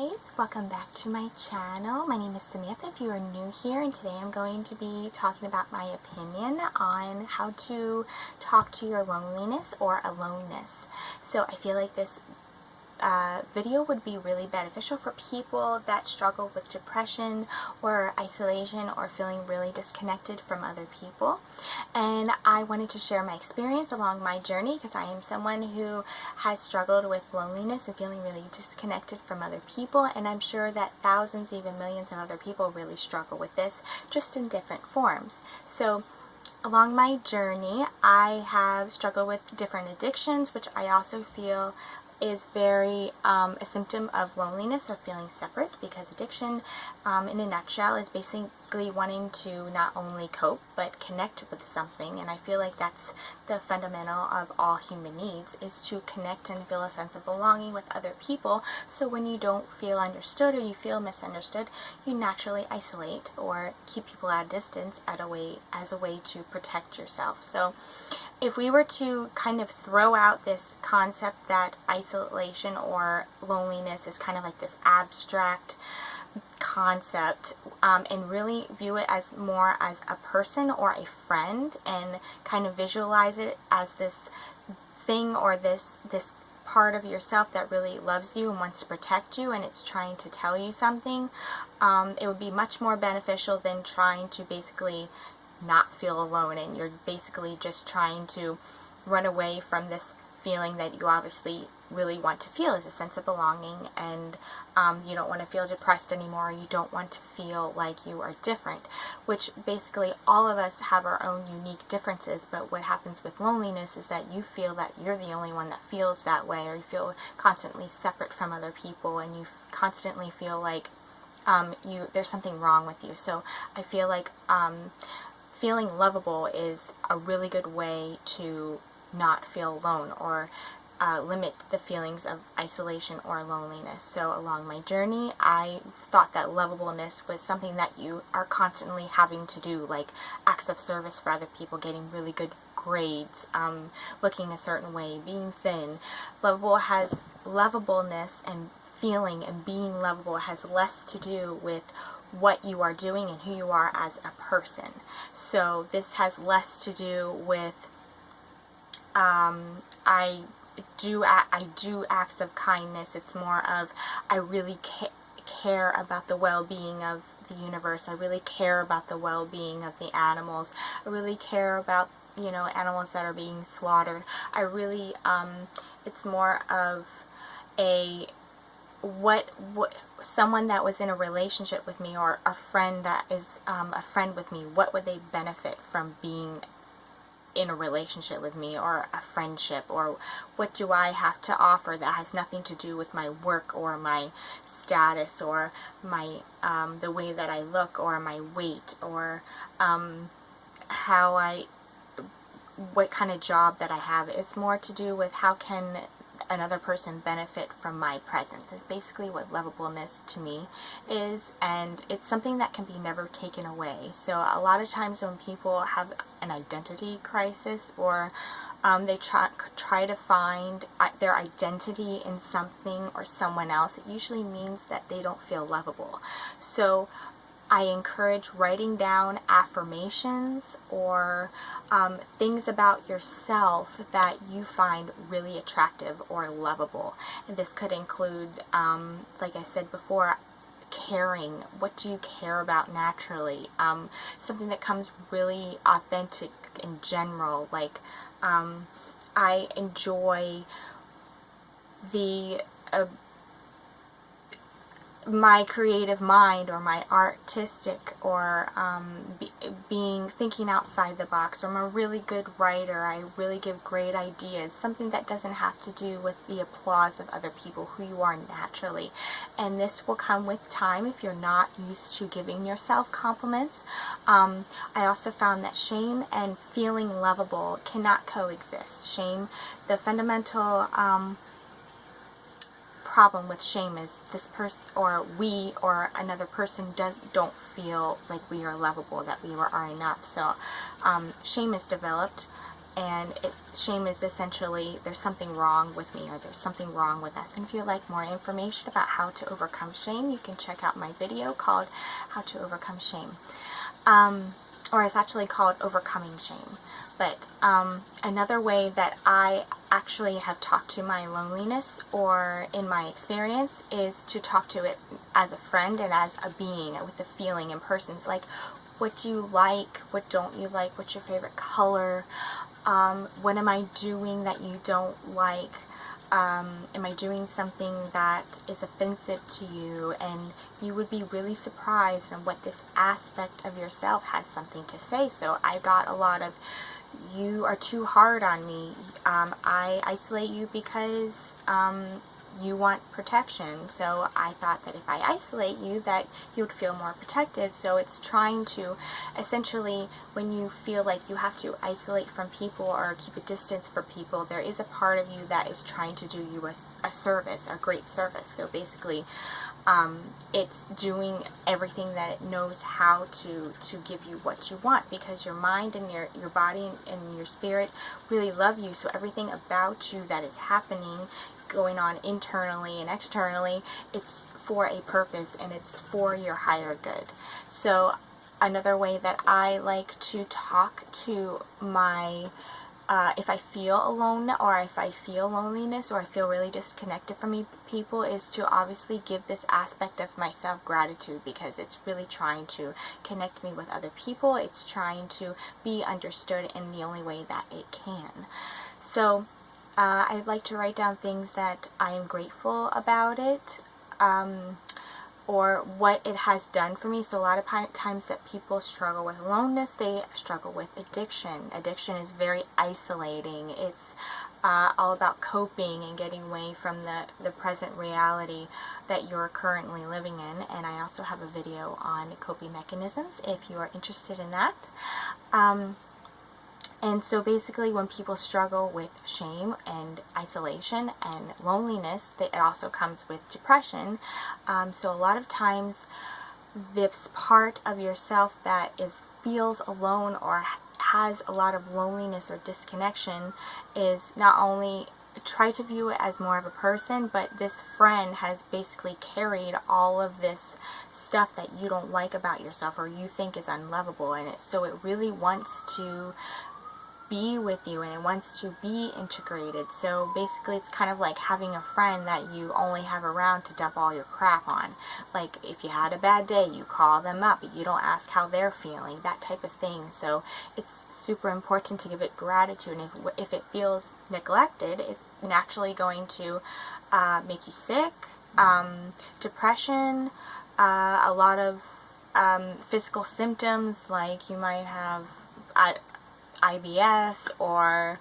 guys, welcome back to my channel. My name is Samantha if you are new here, and today I'm going to be talking about my opinion on how to talk to your loneliness or aloneness. So I feel like this video would be really beneficial for people that struggle with depression or isolation or feeling really disconnected from other people. And I wanted to share my experience along my journey because I am someone who has struggled with loneliness and feeling really disconnected from other people, and I'm sure that thousands, even millions of other people really struggle with this, just in different forms. So along my journey, I have struggled with different addictions, which I also feel is very a symptom of loneliness or feeling separate, because addiction in a nutshell is basically wanting to not only cope but connect with something, and I feel like that's the fundamental of all human needs, is to connect and feel a sense of belonging with other people. So when you don't feel understood or you feel misunderstood, you naturally isolate or keep people at a distance as a way to protect yourself. So if we were to kind of throw out this concept that isolation or loneliness is kind of like this abstract concept, and really view it as more as a person or a friend, and kind of visualize it as this thing or this part of yourself that really loves you and wants to protect you, and it's trying to tell you something, it would be much more beneficial than trying to basically not feel alone, and you're basically just trying to run away from this feeling that you obviously really want to feel, as a sense of belonging, and you don't want to feel depressed anymore, you don't want to feel like you are different, which basically all of us have our own unique differences. But what happens with loneliness is that you feel that you're the only one that feels that way, or you feel constantly separate from other people, and you constantly feel like there's something wrong with you. So I feel like feeling lovable is a really good way to not feel alone, or limit the feelings of isolation or loneliness. So along my journey, I thought that lovableness was something that you are constantly having to do, like acts of service for other people, getting really good grades, looking a certain way, being thin. Lovableness and feeling and being lovable has less to do with what you are doing and who you are as a person. So this has less to do with I do acts of kindness. It's more of I really care about the well-being of the universe. I really care about the well-being of the animals. I really care about, you know, animals that are being slaughtered. I really it's more of a what someone that was in a relationship with me, or a friend that is a friend with me, what would they benefit from being in a relationship with me, or a friendship, or what do I have to offer that has nothing to do with my work or my status or my the way that I look or my weight, or what kind of job that I have. It's more to do with how can another person benefit from my presence, is basically what lovableness to me is, and it's something that can be never taken away. So a lot of times when people have an identity crisis, or they try to find their identity in something or someone else, it usually means that they don't feel lovable. So I encourage writing down affirmations or things about yourself that you find really attractive or lovable. And this could include, like I said before, caring. What do you care about naturally? Something that comes really authentic in general. Like I enjoy my creative mind, or my artistic, or thinking outside the box, or I'm a really good writer, I really give great ideas, something that doesn't have to do with the applause of other people, who you are naturally. And this will come with time if you're not used to giving yourself compliments. I also found that shame and feeling lovable cannot coexist. Shame, the fundamental problem with shame is this person, or we, or another person don't feel like we are lovable, that we are enough. So shame is developed shame is essentially there's something wrong with me, or there's something wrong with us. And if you'd like more information about how to overcome shame, you can check out my video called How to Overcome Shame. Or it's actually called Overcoming Shame. But another way that I actually have talked to my loneliness, or in my experience, is to talk to it as a friend and as a being with a feeling in person. It's like, what do you like? What don't you like? What's your favorite color? What am I doing that you don't like? Am I doing something that is offensive to you? And you would be really surprised on what this aspect of yourself has something to say. So I got a lot of, you are too hard on me. I isolate you because you want protection. So I thought that if I isolate you, that you would feel more protected. So it's trying to, essentially, when you feel like you have to isolate from people or keep a distance from people, there is a part of you that is trying to do you a service, a great service. So basically, it's doing everything that it knows how to give you what you want, because your mind and your body and your spirit really love you. So everything about you that is happening, going on internally and externally, it's for a purpose, and it's for your higher good. So another way that I like to talk to my if I feel alone, or if I feel loneliness, or I feel really disconnected from people, is to obviously give this aspect of myself gratitude, because it's really trying to connect me with other people. It's trying to be understood in the only way that it can. So I'd like to write down things that I am grateful about it, or what it has done for me. So a lot of times that people struggle with aloneness, they struggle with addiction. Addiction is very isolating. It's all about coping and getting away from the present reality that you're currently living in. And I also have a video on coping mechanisms if you are interested in that. And so basically, when people struggle with shame and isolation and loneliness, it also comes with depression. So a lot of times, this part of yourself that feels alone or has a lot of loneliness or disconnection is not only try to view it as more of a person, but this friend has basically carried all of this stuff that you don't like about yourself or you think is unlovable, and so it really wants to be with you, and it wants to be integrated. So basically, it's kind of like having a friend that you only have around to dump all your crap on. Like, if you had a bad day, you call them up, but you don't ask how they're feeling, that type of thing. So it's super important to give it gratitude, and if it feels neglected, it's naturally going to make you sick. Depression, a lot of physical symptoms, like you might have IBS or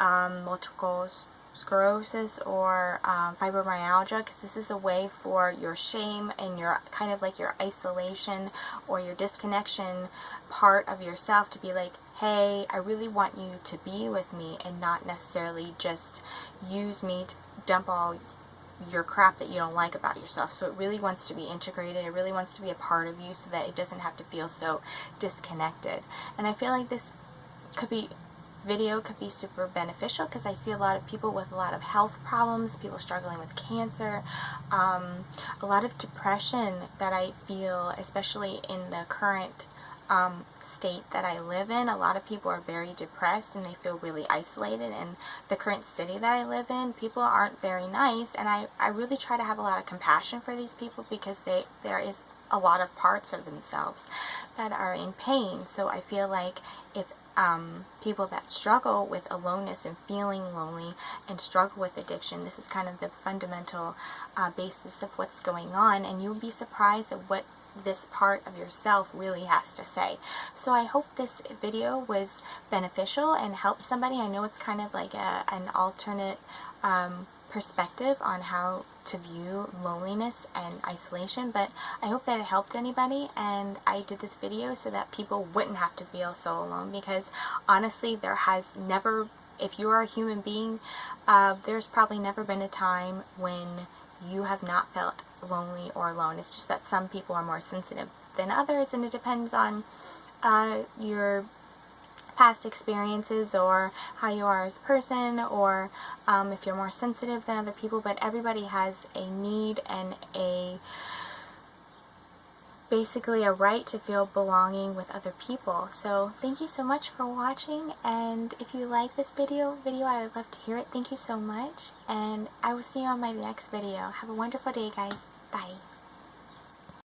multiple sclerosis or fibromyalgia, because this is a way for your shame and your kind of like your isolation or your disconnection part of yourself to be like, hey, I really want you to be with me, and not necessarily just use me to dump all your crap that you don't like about yourself. So it really wants to be integrated. It really wants to be a part of you, so that it doesn't have to feel so disconnected. And I feel like this video could be super beneficial, because I see a lot of people with a lot of health problems, people struggling with cancer, a lot of depression that I feel, especially in the current state that I live in. A lot of people are very depressed and they feel really isolated. In the current city that I live in, people aren't very nice, and I really try to have a lot of compassion for these people, because there is a lot of parts of themselves that are in pain. So I feel like if people that struggle with aloneness and feeling lonely and struggle with addiction, this is kind of the fundamental basis of what's going on, and you'll be surprised at what this part of yourself really has to say. So I hope this video was beneficial and helped somebody. I know it's kind of like an alternate perspective on how to view loneliness and isolation, but I hope that it helped anybody, and I did this video so that people wouldn't have to feel so alone, because honestly, there has never, if you are a human being, there's probably never been a time when you have not felt lonely or alone. It's just that some people are more sensitive than others, and it depends on your past experiences or how you are as a person, or if you're more sensitive than other people, but everybody has a need and basically a right to feel belonging with other people. So thank you so much for watching, and if you like this video, I would love to hear it. Thank you so much, and I will see you on my next video. Have a wonderful day, guys. Bye.